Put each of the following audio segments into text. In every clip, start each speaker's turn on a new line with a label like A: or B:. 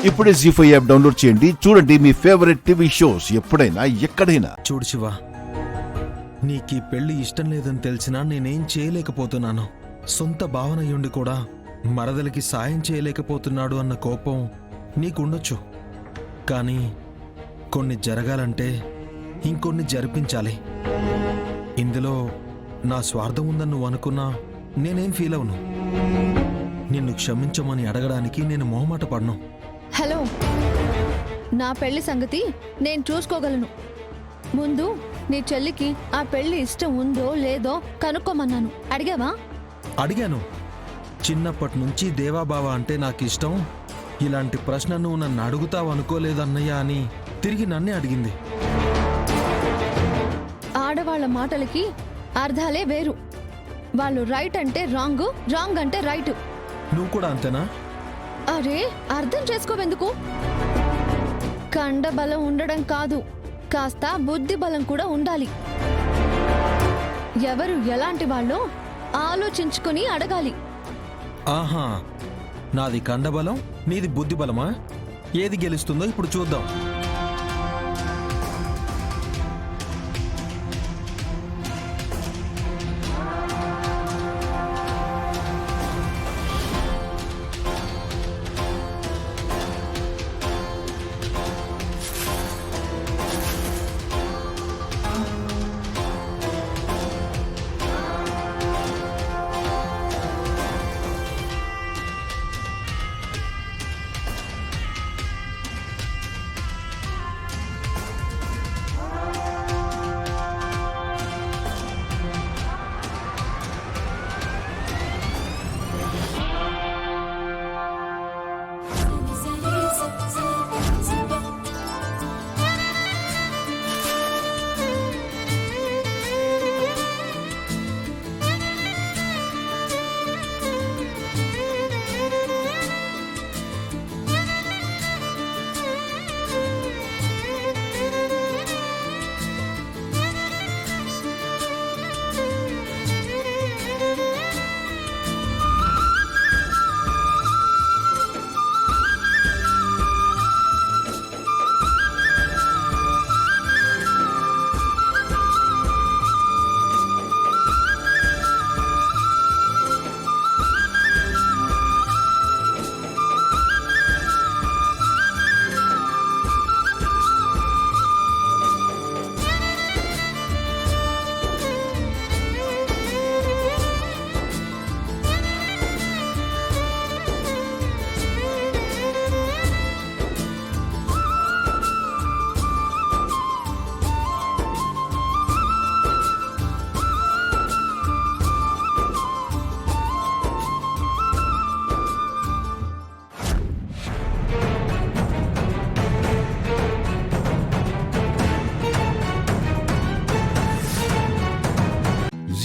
A: ఇప్పుడే జీ5 app download చేయండి. చూడండి మీ ఫేవరెట్ టీవీ షోస్ ఎప్పుడైనా ఎక్కడైనా.
B: చూడు శివ, నీకీ పెళ్లి ఇష్టం లేదని తెలిసినా నేనేం చేయలేకపోతున్నాను. సొంత భావనయుండి కూడా మరదలికి సాయం చేయలేకపోతున్నాడు అన్న కోపం నీకుండొచ్చు. కానీ కొన్ని జరగాలంటే ఇంకొన్ని జరిపించాలి. ఇందులో నా స్వార్థం ఉందని నువ్వు అనుకున్నా నేనేం ఫీల్ అవును. నిన్ను క్షమించమని అడగడానికి నేను మొహమాట పడను.
C: హలో, నా పెళ్లి సంగతి నేను చూసుకోగలను. ముందు నీ చెల్లికి ఆ పెళ్లి ఇష్టం ఉందో లేదో కనుక్కోమన్నాను. అడిగావా?
B: అడిగాను. చిన్నప్పటి నుంచి దేవాబావ అంటే నాకు ఇష్టం, ఇలాంటి ప్రశ్న నువ్వు నన్ను అడుగుతావు అనుకోలేదన్నయ్య అని తిరిగి నన్నే అడిగింది.
C: ఆడవాళ్ల మాటలకి అర్థాలే వేరు. వాళ్ళు రైట్ అంటే రాంగ్, రాంగ్ అంటే రైట్.
B: నువ్వు కూడా అంతేనా?
C: అరే, అర్థం చేసుకోవెందుకు? కండబలం ఉండడం కాదు, కాస్త బుద్ధి బలం కూడా ఉండాలి. ఎవరు ఎలాంటి వాళ్ళో ఆలోచించుకుని అడగాలి.
B: ఆహా, నాది కండబలం, నీది బుద్ధి బలమా? ఏది గెలుస్తుందో ఇప్పుడు చూద్దాం.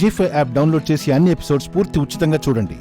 A: జీ5 యాప్ డౌన్లోడ్ చేసి అన్ని ఎపిసోడ్స్ పూర్తి ఉచితంగా చూడండి.